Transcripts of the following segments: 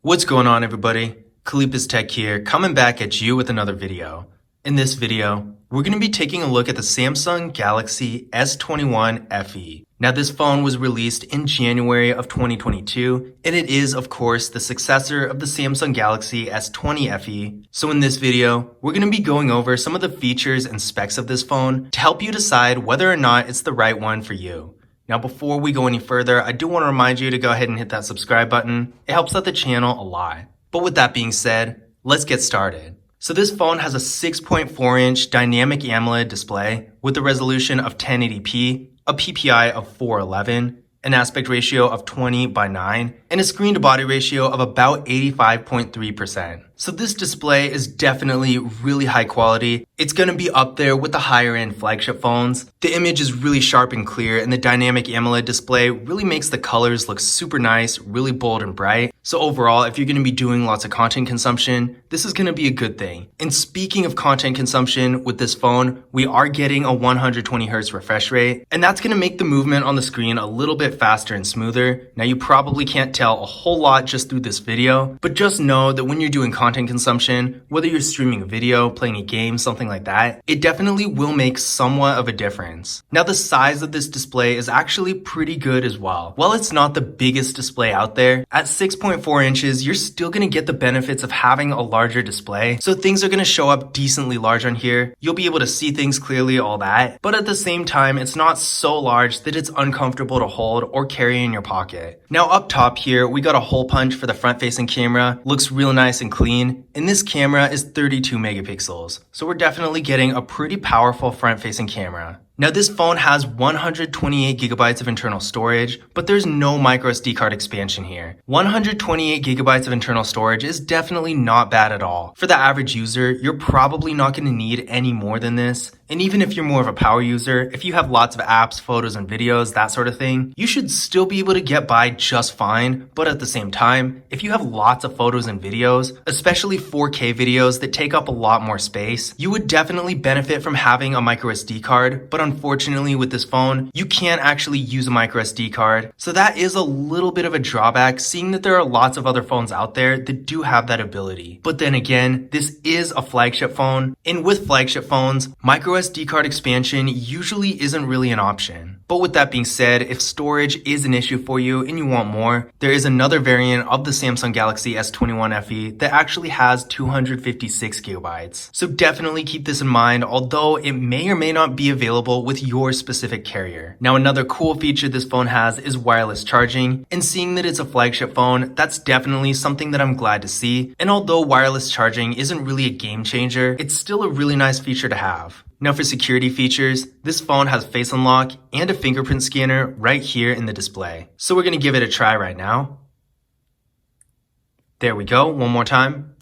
What's going on, everybody? Kalipa's Tech here, coming back at you with another video. In this video, we're going to be taking a look at the Samsung Galaxy S21 FE. Now, this phone was released in January of 2022, and it is, of course, the successor of the Samsung Galaxy S20 FE. So in this video, we're going to be going over some of the features and specs of this phone to help you decide whether or not it's the right one for you. Now, before we go any further, I do want to remind you to go ahead and hit that subscribe button. It helps out the channel a lot. But with that being said, let's get started. So this phone has a 6.4-inch dynamic AMOLED display with a resolution of 1080p, a PPI of 411, an aspect ratio of 20:9, and a screen-to-body ratio of about 85.3%. So this display is definitely really high quality. It's going to be up there with the higher end flagship phones. The image is really sharp and clear, and the dynamic AMOLED display really makes the colors look super nice, really bold and bright. So overall, if you're going to be doing lots of content consumption, this is going to be a good thing. And speaking of content consumption with this phone, we are getting a 120Hz refresh rate, and that's going to make the movement on the screen a little bit faster and smoother. Now, you probably can't tell a whole lot just through this video, but just know that when you're doing content consumption, whether you're streaming a video, playing a game, something like that, it definitely will make somewhat of a difference. Now, the size of this display is actually pretty good as well. While it's not the biggest display out there, at 6.4 inches, you're still going to get the benefits of having a larger display. So things are going to show up decently large on here. You'll be able to see things clearly, all that. But at the same time, it's not so large that it's uncomfortable to hold or carry in your pocket. Now, up top here, we got a hole punch for the front-facing camera. Looks real nice and clean. And this camera is 32 megapixels. So we're definitely getting a pretty powerful front-facing camera. Now, this phone has 128 gigabytes of internal storage, but there's no microSD card expansion here. 128 gigabytes of internal storage is definitely not bad at all. For the average user, you're probably not going to need any more than this. And even if you're more of a power user, if you have lots of apps, photos, and videos, that sort of thing, you should still be able to get by just fine. But at the same time, if you have lots of photos and videos, especially 4K videos that take up a lot more space, you would definitely benefit from having a microSD card. But unfortunately, with this phone, you can't actually use a microSD card. So that is a little bit of a drawback, seeing that there are lots of other phones out there that do have that ability. But then again, this is a flagship phone, and with flagship phones, microSD card expansion usually isn't really an option. But with that being said, if storage is an issue for you and you want more, there is another variant of the Samsung Galaxy S21 FE that actually has 256 gigabytes. So definitely keep this in mind, although it may or may not be available with your specific carrier. Now, another cool feature this phone has is wireless charging, and seeing that it's a flagship phone, that's definitely something that I'm glad to see. And although wireless charging isn't really a game changer, it's still a really nice feature to have. Now, for security features, this phone has face unlock and a fingerprint scanner right here in the display. So we're going to give it a try right now. There we go, one more time.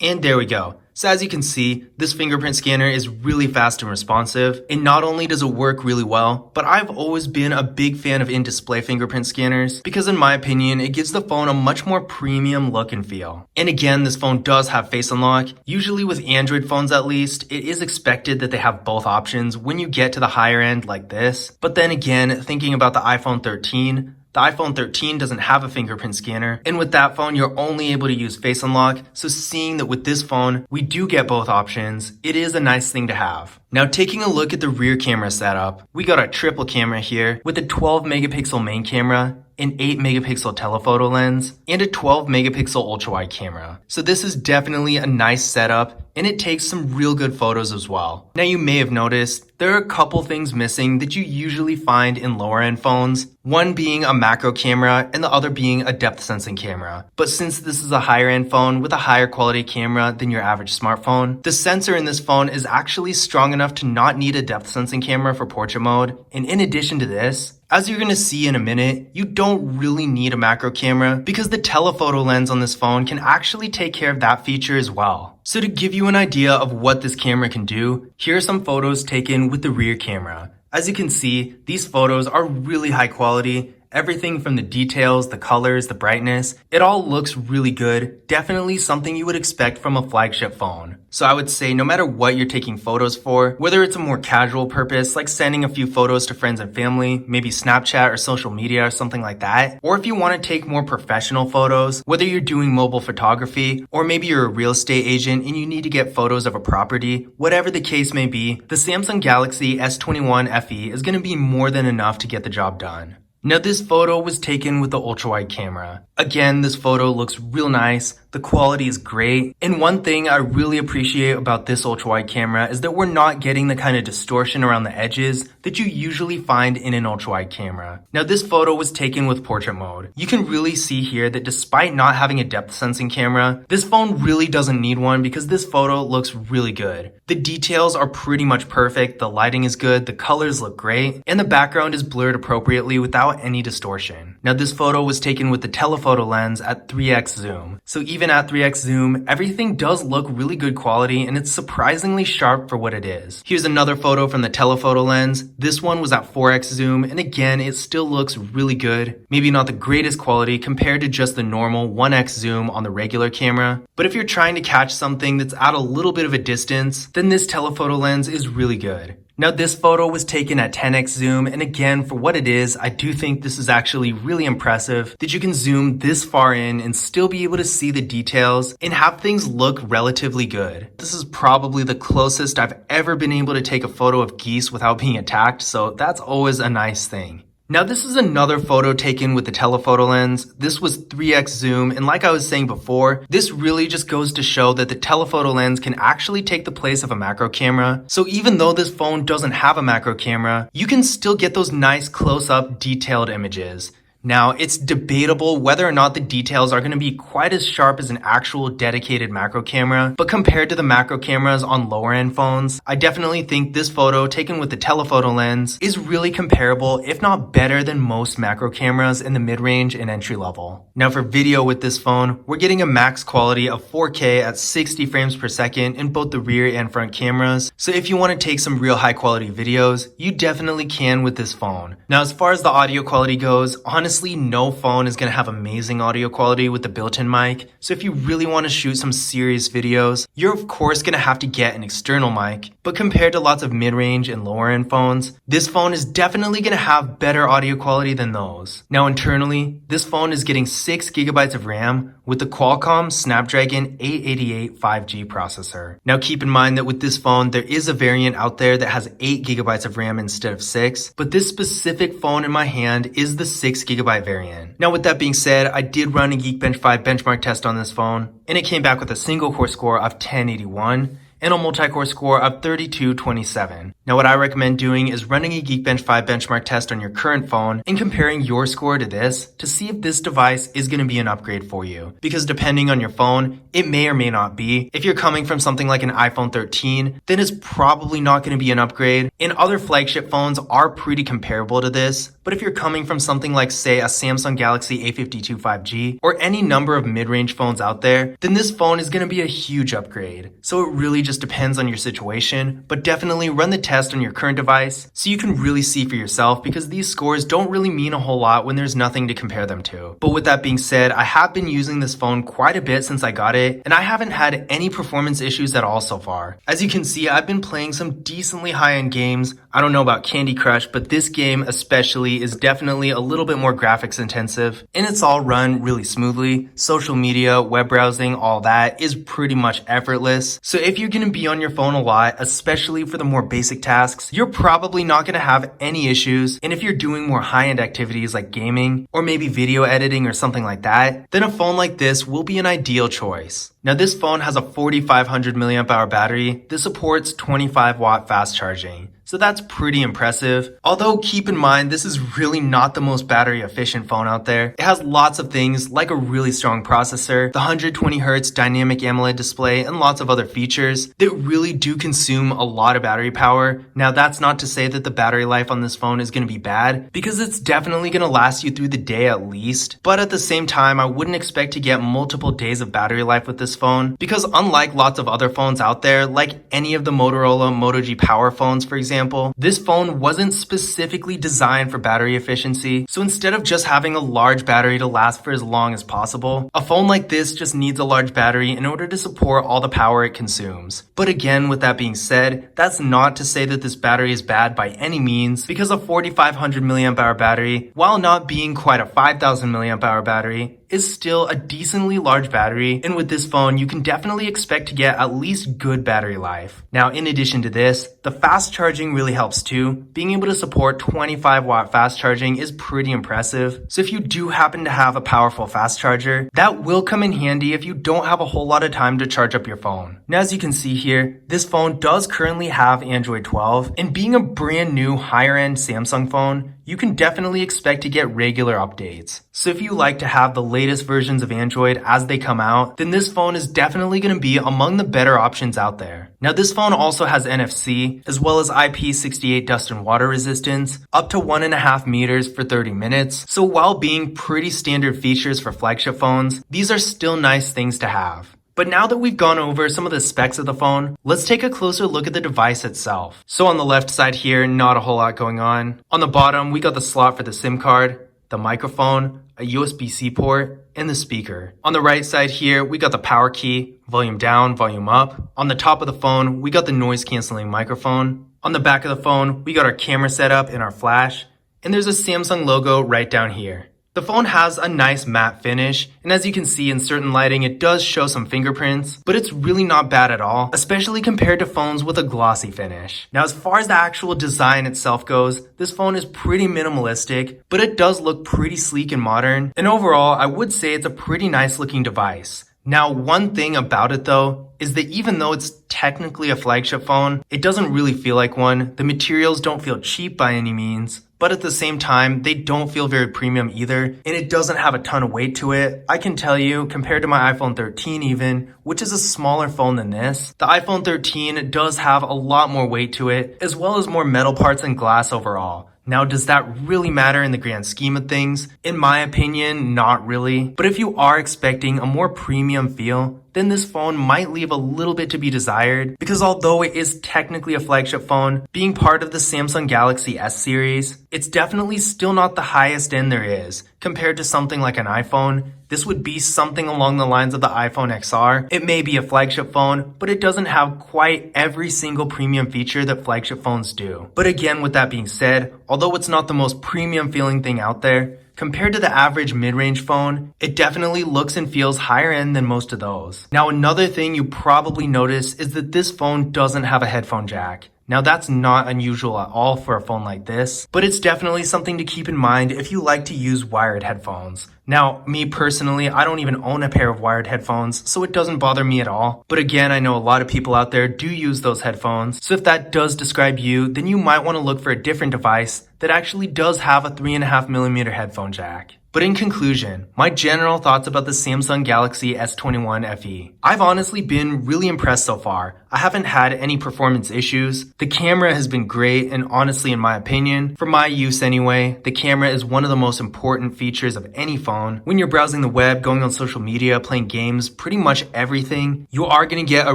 And there we go. So as you can see, this fingerprint scanner is really fast and responsive, and not only does it work really well, but I've always been a big fan of in-display fingerprint scanners because in my opinion, it gives the phone a much more premium look and feel. And again, this phone does have face unlock. Usually with Android phones at least, it is expected that they have both options when you get to the higher end like this. But then again, thinking about the iPhone 13, the iPhone 13 doesn't have a fingerprint scanner, and with that phone, you're only able to use face unlock, so seeing that with this phone, we do get both options, it is a nice thing to have. Now, taking a look at the rear camera setup, we got a triple camera here with a 12 megapixel main camera, an 8 megapixel telephoto lens, and a 12 megapixel ultra-wide camera. So this is definitely a nice setup, and it takes some real good photos as well. Now, you may have noticed there are a couple things missing that you usually find in lower end phones, one being a macro camera and the other being a depth sensing camera. But since this is a higher end phone with a higher quality camera than your average smartphone, the sensor in this phone is actually strong enough to not need a depth sensing camera for portrait mode. And in addition to this, as you're going to see in a minute, you don't really need a macro camera because the telephoto lens on this phone can actually take care of that feature as well. So to give you an idea of what this camera can do, here are some photos taken with the rear camera. As you can see, these photos are really high quality, Everything from the details, the colors, the brightness, it all looks really good. Definitely something you would expect from a flagship phone. So I would say no matter what you're taking photos for, whether it's a more casual purpose like sending a few photos to friends and family, maybe Snapchat or social media or something like that, or if you want to take more professional photos, whether you're doing mobile photography or maybe you're a real estate agent and you need to get photos of a property, whatever the case may be, the Samsung Galaxy S21 FE is going to be more than enough to get the job done. Now this photo was taken with the ultra-wide camera. Again, this photo looks real nice, the quality is great, and one thing I really appreciate about this ultra-wide camera is that we're not getting the kind of distortion around the edges that you usually find in an ultra-wide camera. Now this photo was taken with portrait mode. You can really see here that despite not having a depth sensing camera, this phone really doesn't need one because this photo looks really good. The details are pretty much perfect, the lighting is good, the colors look great, and the background is blurred appropriately without any distortion. Now this photo was taken with the telephoto lens at 3x zoom. So even at 3x zoom, everything does look really good quality and it's surprisingly sharp for what it is. Here's another photo from the telephoto lens. This one was at 4x zoom and again, it still looks really good. Maybe not the greatest quality compared to just the normal 1x zoom on the regular camera, but if you're trying to catch something that's at a little bit of a distance, then this telephoto lens is really good. Now this photo was taken at 10x zoom and again for what it is, I do think this is actually really impressive that you can zoom this far in and still be able to see the details and have things look relatively good. This is probably the closest I've ever been able to take a photo of geese without being attacked, so that's always a nice thing. Now this is another photo taken with the telephoto lens. This was 3x zoom and like I was saying before, this really just goes to show that the telephoto lens can actually take the place of a macro camera. So even though this phone doesn't have a macro camera, you can still get those nice close-up detailed images. Now, it's debatable whether or not the details are going to be quite as sharp as an actual dedicated macro camera, but compared to the macro cameras on lower end phones, I definitely think this photo taken with the telephoto lens is really comparable, if not better than most macro cameras in the mid-range and entry level. Now for video with this phone, we're getting a max quality of 4K at 60 frames per second in both the rear and front cameras, so if you want to take some real high quality videos, you definitely can with this phone. Now as far as the audio quality goes, honestly, no phone is going to have amazing audio quality with the built-in mic, so if you really want to shoot some serious videos, you're of course going to have to get an external mic, but compared to lots of mid-range and lower-end phones, this phone is definitely going to have better audio quality than those. Now internally, this phone is getting 6GB of RAM with the Qualcomm Snapdragon 888 5G processor. Now keep in mind that with this phone, there is a variant out there that has 8GB of RAM instead of 6, but this specific phone in my hand is the 6GB variant. Now with that being said, I did run a Geekbench 5 benchmark test on this phone, and it came back with a single core score of 1081 and a multi-core score of 3227. Now what I recommend doing is running a Geekbench 5 benchmark test on your current phone and comparing your score to this to see if this device is going to be an upgrade for you. Because depending on your phone, it may or may not be. If you're coming from something like an iPhone 13, then it's probably not going to be an upgrade. And other flagship phones are pretty comparable to this. But if you're coming from something like say a Samsung Galaxy A52 5G or any number of mid-range phones out there, then this phone is going to be a huge upgrade. So it really just depends on your situation, but definitely run the test on your current device so you can really see for yourself, because these scores don't really mean a whole lot when there's nothing to compare them to. But with that being said, I have been using this phone quite a bit since I got it, and I haven't had any performance issues at all so far. As you can see, I've been playing some decently high-end games. I don't know about Candy Crush, but this game especially is definitely a little bit more graphics intensive, and it's all run really smoothly. Social media, web browsing, all that is pretty much effortless. So if you're going to be on your phone a lot, especially for the more basic tasks, you're probably not going to have any issues. And if you're doing more high-end activities like gaming or maybe video editing or something like that, then a phone like this will be an ideal choice. Now this phone has a 4500 milliamp hour battery that supports 25 watt fast charging. So that's pretty impressive. Although keep in mind, this is really not the most battery efficient phone out there. It has lots of things like a really strong processor, the 120Hz dynamic AMOLED display, and lots of other features that really do consume a lot of battery power. Now that's not to say that the battery life on this phone is going to be bad, because it's definitely going to last you through the day at least. But at the same time, I wouldn't expect to get multiple days of battery life with this phone, because unlike lots of other phones out there, like any of the Motorola Moto G Power phones for example, example, this phone wasn't specifically designed for battery efficiency, so instead of just having a large battery to last for as long as possible, a phone like this just needs a large battery in order to support all the power it consumes. But again, with that being said, that's not to say that this battery is bad by any means, because a 4500 mAh battery, while not being quite a 5000 mAh battery, is still a decently large battery, and with this phone you can definitely expect to get at least good battery life. Now, in addition to this, the fast charging really helps too. Being able to support 25 watt fast charging is pretty impressive, so if you do happen to have a powerful fast charger, that will come in handy if you don't have a whole lot of time to charge up your phone. Now, as you can see here, this phone does currently have Android 12, and being a brand new higher end Samsung phone, you can definitely expect to get regular updates. So if you like to have the latest versions of Android as they come out, then this phone is definitely going to be among the better options out there. Now, this phone also has NFC, as well as IP68 dust and water resistance, up to 1.5 meters for 30 minutes. So while being pretty standard features for flagship phones, these are still nice things to have. But now that we've gone over some of the specs of the phone, let's take a closer look at the device itself. So on the left side here, not a whole lot going on. On the bottom, we got the slot for the SIM card, the microphone, a USB-C port, and the speaker. On the right side here, we got the power key, volume down, volume up. On the top of the phone, we got the noise canceling microphone. On the back of the phone, we got our camera setup and our flash. And there's a Samsung logo right down here. The phone has a nice matte finish, and as you can see in certain lighting, it does show some fingerprints, but it's really not bad at all, especially compared to phones with a glossy finish. Now, as far as the actual design itself goes, this phone is pretty minimalistic, but it does look pretty sleek and modern, and overall, I would say it's a pretty nice looking device. Now, one thing about it though, is that even though it's technically a flagship phone, it doesn't really feel like one. The materials don't feel cheap by any means, but at the same time, they don't feel very premium either, and it doesn't have a ton of weight to it. I can tell you, compared to my iPhone 13 even, which is a smaller phone than this, the iPhone 13 does have a lot more weight to it, as well as more metal parts and glass overall. Now, does that really matter in the grand scheme of things? In my opinion, not really. But if you are expecting a more premium feel, then this phone might leave a little bit to be desired, because although it is technically a flagship phone, being part of the Samsung Galaxy S series, it's definitely still not the highest end there is. Compared to something like an iPhone, this would be something along the lines of the iPhone XR. It may be a flagship phone, but it doesn't have quite every single premium feature that flagship phones do. But again, with that being said, although it's not the most premium feeling thing out there, compared to the average mid-range phone, it definitely looks and feels higher end than most of those. Now, another thing you probably notice is that this phone doesn't have a headphone jack. Now, that's not unusual at all for a phone like this, but it's definitely something to keep in mind if you like to use wired headphones. Now, me personally, I don't even own a pair of wired headphones, so it doesn't bother me at all. But again, I know a lot of people out there do use those headphones, so if that does describe you, then you might want to look for a different device that actually does have a 3.5mm headphone jack. But in conclusion, my general thoughts about the Samsung Galaxy S21 FE. I've honestly been really impressed so far. I haven't had any performance issues. The camera has been great, and honestly, in my opinion, for my use anyway, the camera is one of the most important features of any phone. When you're browsing the web, going on social media, playing games, pretty much everything, you are going to get a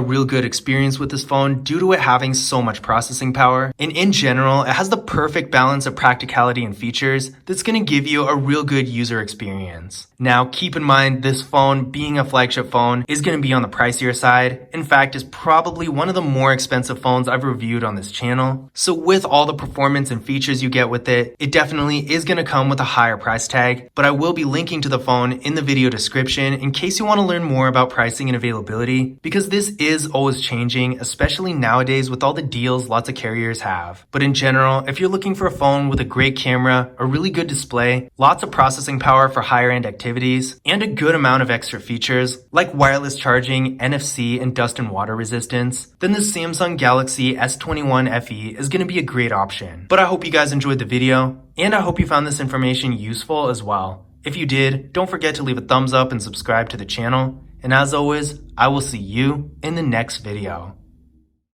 real good experience with this phone due to it having so much processing power. And in general, it has the perfect balance of practicality and features that's going to give you a real good user experience. Now, keep in mind, this phone, being a flagship phone, is going to be on the pricier side. In fact, is probably one of the more expensive phones I've reviewed on this channel. So with all the performance and features you get with it, it definitely is going to come with a higher price tag, but I will be linking to the phone in the video description in case you want to learn more about pricing and availability, because this is always changing, especially nowadays with all the deals lots of carriers have. But in general, if you're looking for a phone with a great camera, a really good display, lots of processing power for higher end activities, and a good amount of extra features like wireless charging, NFC, and dust and water resistance, then the Samsung Galaxy S21 FE is going to be a great option. But I hope you guys enjoyed the video, and I hope you found this information useful as well. If you did, don't forget to leave a thumbs up and subscribe to the channel. And as always, I will see you in the next video.